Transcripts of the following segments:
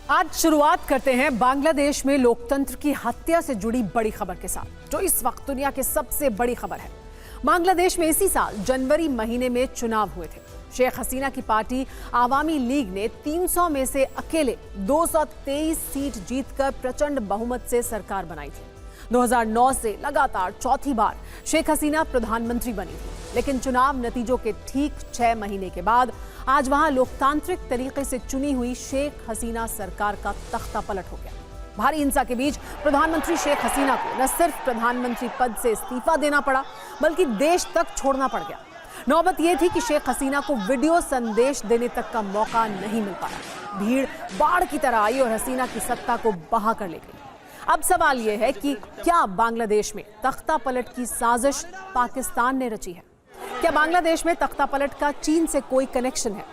आज शुरुआत करते हैं बांग्लादेश में लोकतंत्र की हत्या से जुड़ी बड़ी खबर के साथ, जो इस वक्त दुनिया की सबसे बड़ी खबर है। बांग्लादेश में इसी साल जनवरी महीने में चुनाव हुए थे। शेख हसीना की पार्टी आवामी लीग ने 300 में से अकेले 223 सीट जीतकर प्रचंड बहुमत से सरकार बनाई थी। 2009 से लगातार चौथी बार शेख हसीना प्रधानमंत्री बनी थी, लेकिन चुनाव नतीजों के ठीक 6 महीने के बाद आज वहां लोकतांत्रिक तरीके से चुनी हुई शेख हसीना सरकार का तख्ता पलट हो गया। भारी हिंसा के बीच प्रधानमंत्री शेख हसीना को न सिर्फ प्रधानमंत्री पद से इस्तीफा देना पड़ा, बल्कि देश तक छोड़ना पड़ गया। नौबत यह थी कि शेख हसीना को वीडियो संदेश देने तक का मौका नहीं मिल पाया। भीड़ बाढ़ की तरह आई और हसीना की सत्ता को बहा कर ले गई। अब सवाल यह है कि क्या बांग्लादेश में तख्ता पलट की साजिश पाकिस्तान ने रची है? क्या बांग्लादेश में तख्ता पलट का चीन से कोई कनेक्शन है?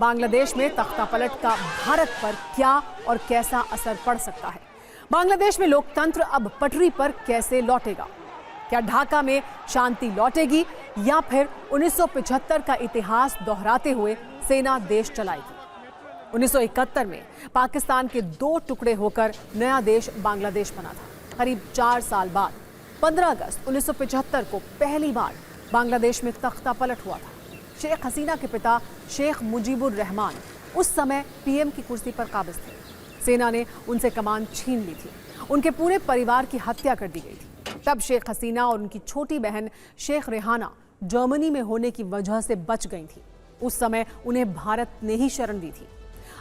बांग्लादेश में तख्ता पलट का भारत पर क्या और कैसा असर पड़ सकता है? बांग्लादेश में लोकतंत्र अब पटरी पर कैसे लौटेगा? क्या ढाका में शांति लौटेगी या फिर 1975 का इतिहास दोहराते हुए सेना देश चलाएगी? 1971 में पाकिस्तान के 2 टुकड़े होकर नया देश बांग्लादेश बना था। करीब 4 साल बाद 15 अगस्त 1975 को पहली बार बांग्लादेश में तख्ता पलट हुआ था। शेख हसीना के पिता शेख मुजीबुर रहमान उस समय पीएम की कुर्सी पर काबिज थे। सेना ने उनसे कमान छीन ली थी। उनके पूरे परिवार की हत्या कर दी गई थी। तब शेख हसीना और उनकी छोटी बहन शेख रेहाना जर्मनी में होने की वजह से बच गई थी। उस समय उन्हें भारत ने ही शरण दी थी।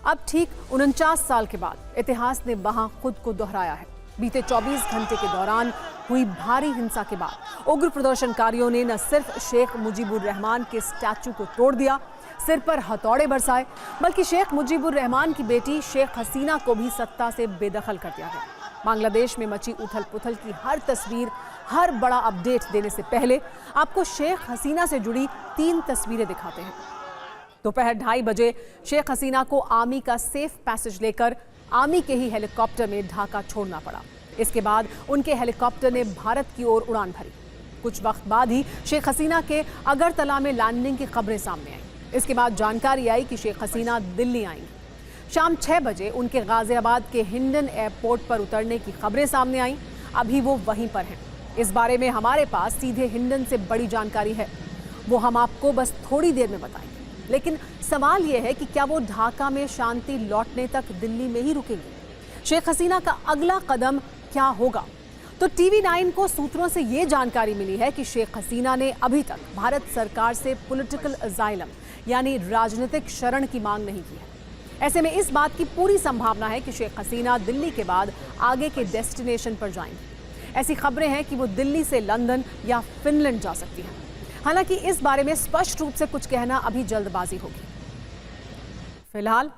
अब ठीक 49 साल के बाद इतिहास ने वहां खुद को दोहराया है। बीते 24 घंटे के दौरान हुई भारी हिंसा के बाद उग्र प्रदर्शनकारियों ने न सिर्फ शेख मुजीबुर रहमान के स्टैचू को तोड़ दिया, सिर पर हथौड़े बरसाए, बल्कि शेख मुजीबुर रहमान की बेटी शेख हसीना को भी सत्ता से बेदखल कर दिया गया। बांग्लादेश में मची उथल पुथल की हर तस्वीर, हर बड़ा अपडेट देने से पहले आपको शेख हसीना से जुड़ी 3 तस्वीरें दिखाते हैं। दोपहर 2:30 बजे शेख हसीना को आर्मी का सेफ पैसेज लेकर आर्मी के ही हेलीकॉप्टर में ढाका छोड़ना पड़ा। इसके बाद उनके हेलीकॉप्टर ने भारत की ओर उड़ान भरी। कुछ वक्त बाद ही शेख हसीना के अगरतला में लैंडिंग की खबरें सामने आईं। इसके बाद जानकारी आई कि शेख हसीना दिल्ली आएंगी। शाम 6 बजे उनके गाजियाबाद के हिंडन एयरपोर्ट पर उतरने की खबरें सामने आईं। अभी वो वहीं पर हैं। इस बारे में हमारे पास सीधे हिंडन से बड़ी जानकारी है, वो हम आपको बस थोड़ी देर में बताएंगे। लेकिन सवाल यह है कि क्या वो ढाका में शांति लौटने तक दिल्ली में ही रुकेंगी? शेख हसीना का अगला कदम क्या होगा? तो टीवी 9 को सूत्रों से ये जानकारी मिली है कि शेख हसीना ने अभी तक भारत सरकार से पॉलिटिकल अजाइलम यानी राजनीतिक शरण की मांग नहीं की है। ऐसे में इस बात की पूरी संभावना है कि शेख हसीना दिल्ली के बाद आगे के डेस्टिनेशन पर जाएंगी। ऐसी खबरें हैं कि वो दिल्ली से लंदन या फिनलैंड जा सकती हैं। हालांकि इस बारे में स्पष्ट रूप से कुछ कहना अभी जल्दबाजी होगी। फिलहाल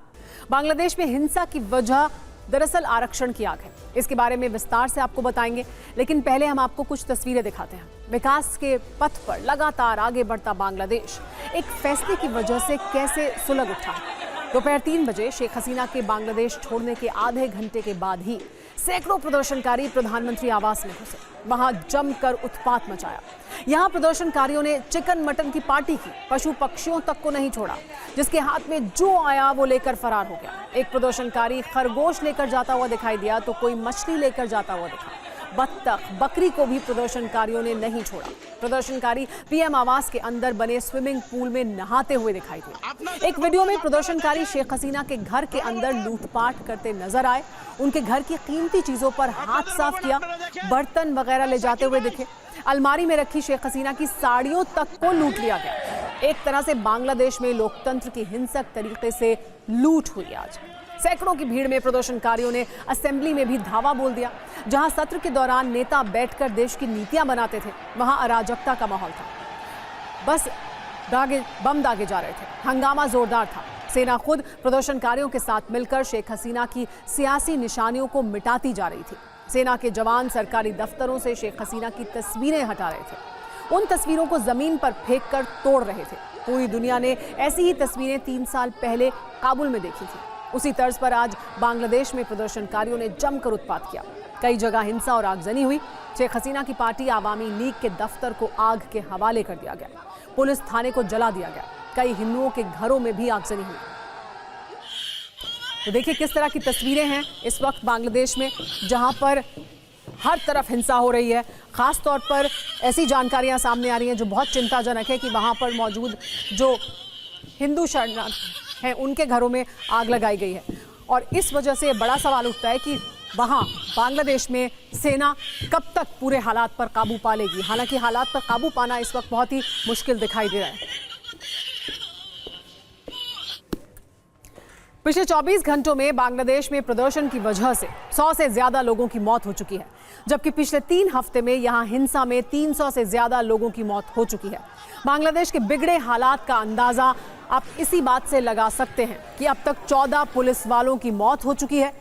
बांग्लादेश में हिंसा की वजह दरअसल आरक्षण की आग है। इसके बारे में विस्तार से आपको बताएंगे, लेकिन पहले हम आपको कुछ तस्वीरें दिखाते हैं। विकास के पथ पर लगातार आगे बढ़ता बांग्लादेश एक फैसले की वजह से कैसे सुलग उठा है। दोपहर 3 बजे शेख हसीना के बांग्लादेश छोड़ने के आधे घंटे के बाद ही सैकड़ों प्रदर्शनकारी प्रधानमंत्री आवास में घुसे। वहां जमकर उत्पात मचाया। यहां प्रदर्शनकारियों ने चिकन मटन की पार्टी की, पशु पक्षियों तक को नहीं छोड़ा। जिसके हाथ में जो आया वो लेकर फरार हो गया। एक प्रदर्शनकारी खरगोश लेकर जाता हुआ दिखाई दिया तो कोई मछली लेकर जाता हुआ दिखा। बत्तख, बकरी को भी प्रदर्शनकारियों ने नहीं छोड़ा। प्रदर्शनकारी पीएम आवास के अंदर बने स्विमिंग पूल में नहाते हुए दिखाई दिए। एक वीडियो में प्रदर्शनकारी शेख हसीना के घर के अंदर लूटपाट करते नजर आए। उनके घर की कीमती चीजों पर हाथ साफ किया, बर्तन वगैरह ले जाते हुए दिखे। अलमारी में रखी शेख हसीना की साड़ियों तक को लूट लिया गया। एक तरह से बांग्लादेश में लोकतंत्र की हिंसक तरीके से लूट हुई। आज सैकड़ों की भीड़ में प्रदर्शनकारियों ने असेंबली में भी धावा बोल दिया। जहां सत्र के दौरान नेता बैठकर देश की नीतियां बनाते थे, वहां अराजकता का माहौल था। बस बम दागे जा रहे थे। हंगामा जोरदार था। सेना खुद प्रदर्शनकारियों के साथ मिलकर शेख हसीना की सियासी निशानियों को मिटाती जा रही थी। सेना के जवान सरकारी दफ्तरों से शेख हसीना की तस्वीरें हटा रहे थे। उन तस्वीरों को जमीन पर फेंककर तोड़ रहे थे। पूरी दुनिया ने ऐसी ही तस्वीरें 3 साल पहले काबुल में देखी थी। उसी तर्ज पर आज बांग्लादेश में प्रदर्शनकारियों ने जमकर उत्पात किया। कई जगह हिंसा और आगजनी हुई। शेख हसीना की पार्टी आवामी लीग के दफ्तर को आग के हवाले कर दिया गया। पुलिस थाने को जला दिया गया। कई हिंदुओं के घरों में भी आगजनी हुई। तो देखिए किस तरह की तस्वीरें हैं इस वक्त बांग्लादेश में, जहां पर हर तरफ हिंसा हो रही है। खास तौर पर ऐसी जानकारियां सामने आ रही हैं जो बहुत चिंताजनक है कि वहां पर मौजूद जो हिंदू शरणार्थी हैं उनके घरों में आग लगाई गई है। और इस वजह से बड़ा सवाल उठता है कि वहां बांग्लादेश में सेना कब तक पूरे हालात पर काबू पा लेगी। हालांकि हालात पर काबू पाना इस वक्त बहुत ही मुश्किल दिखाई दे रहा है। पिछले 24 घंटों में बांग्लादेश में प्रदर्शन की वजह से 100 से ज्यादा लोगों की मौत हो चुकी है, जबकि पिछले 3 हफ्ते में यहां हिंसा में 300 से ज्यादा लोगों की मौत हो चुकी है। बांग्लादेश के बिगड़े हालात का अंदाजा आप इसी बात से लगा सकते हैं कि अब तक 14 पुलिस वालों की मौत हो चुकी है,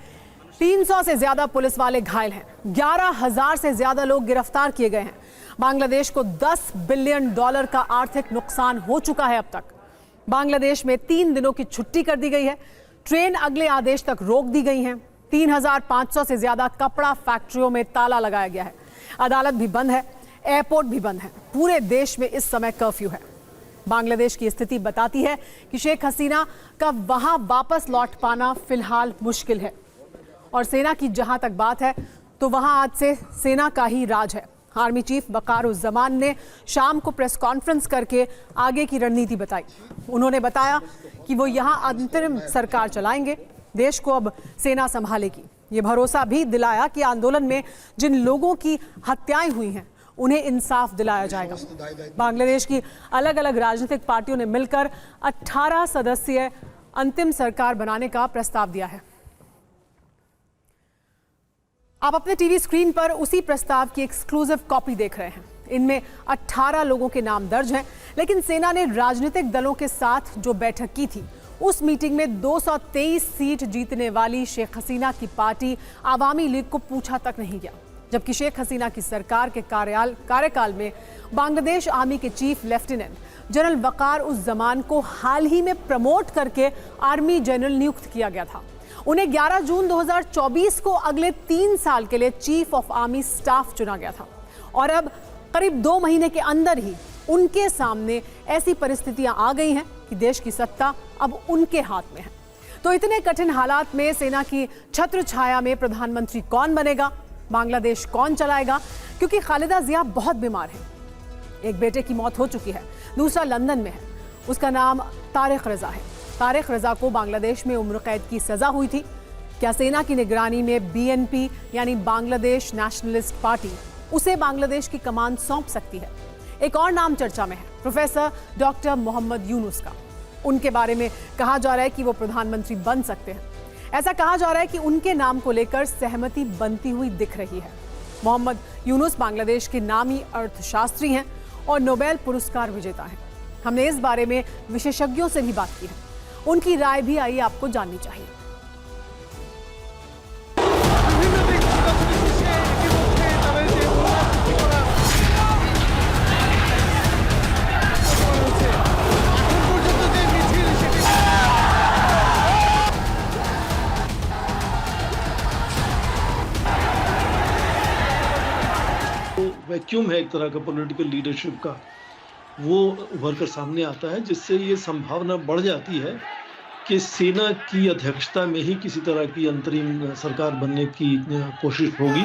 300 से ज्यादा पुलिस वाले घायल हैं, 11,000 से ज्यादा लोग गिरफ्तार किए गए हैं। बांग्लादेश को $10 बिलियन का आर्थिक नुकसान हो चुका है अब तक। बांग्लादेश में 3 दिनों की छुट्टी कर दी गई है, ट्रेन अगले आदेश तक रोक दी गई हैं, 3,500 से ज्यादा कपड़ा फैक्ट्रियों में ताला लगाया गया है, अदालत भी बंद है, एयरपोर्ट भी बंद है, पूरे देश में इस समय कर्फ्यू है। बांग्लादेश की स्थिति बताती है कि शेख हसीना का वहां वापस लौट पाना फिलहाल मुश्किल है। और सेना की जहां तक बात है तो वहां आज से सेना का ही राज है। आर्मी चीफ वकारुज्जमान ने शाम को प्रेस कॉन्फ्रेंस करके आगे की रणनीति बताई। उन्होंने बताया कि वो यहां अंतरिम सरकार चलाएंगे, देश को अब सेना संभालेगी। ये भरोसा भी दिलाया कि आंदोलन में जिन लोगों की हत्याएं हुई हैं उन्हें इंसाफ दिलाया जाएगा। बांग्लादेश की अलग अलग राजनीतिक पार्टियों ने मिलकर 18 सदस्यीय अंतिम सरकार बनाने का प्रस्ताव दिया है। आप अपने टीवी स्क्रीन पर उसी प्रस्ताव की एक्सक्लूसिव कॉपी देख रहे हैं। इनमें 18 लोगों के नाम दर्ज हैं, लेकिन सेना ने राजनीतिक दलों के साथ जो बैठक की थी उस मीटिंग में 223 सीट जीतने वाली शेख हसीना की पार्टी आवामी लीग को पूछा तक नहीं गया। जबकि शेख हसीना की सरकार के कार्यकाल में बांग्लादेश आर्मी के चीफ लेफ्टिनेंट जनरल वकारुज्जमान को हाल ही में प्रमोट करके आर्मी जनरल नियुक्त किया गया था। उन्हें 11 जून 2024 को अगले 3 साल के लिए चीफ ऑफ आर्मी स्टाफ चुना गया था। और अब करीब 2 महीने के अंदर ही उनके सामने ऐसी परिस्थितियां आ गई हैं कि देश की सत्ता अब उनके हाथ में है। तो इतने कठिन हालात में सेना की छत्र छाया में प्रधानमंत्री कौन बनेगा, बांग्लादेश कौन चलाएगा? क्योंकि खालिदा जिया बहुत बीमार है, एक बेटे की मौत हो चुकी है, दूसरा लंदन में है, उसका नाम तारिक रजा है। तारिक रजा को बांग्लादेश में उम्र कैद की सजा हुई थी। क्या सेना की निगरानी में बीएनपी यानी बांग्लादेश नेशनलिस्ट पार्टी उसे बांग्लादेश की कमान सौंप सकती है? एक और नाम चर्चा में है, प्रोफेसर डॉक्टर मोहम्मद यूनुस का। उनके बारे में कहा जा रहा है कि वो प्रधानमंत्री बन सकते हैं। ऐसा कहा जा रहा है कि उनके नाम को लेकर सहमति बनती हुई दिख रही है। मोहम्मद यूनुस बांग्लादेश के नामी अर्थशास्त्री हैं और नोबेल पुरस्कार विजेता हैं। हमने इस बारे में विशेषज्ञों से भी बात की है, उनकी राय भी आइए आपको जाननी चाहिए। वैक्यूम है एक तरह का पॉलिटिकल लीडरशिप का, वो उभर कर सामने आता है, जिससे ये संभावना बढ़ जाती है कि सेना की अध्यक्षता में ही किसी तरह की अंतरिम सरकार बनने की कोशिश होगी।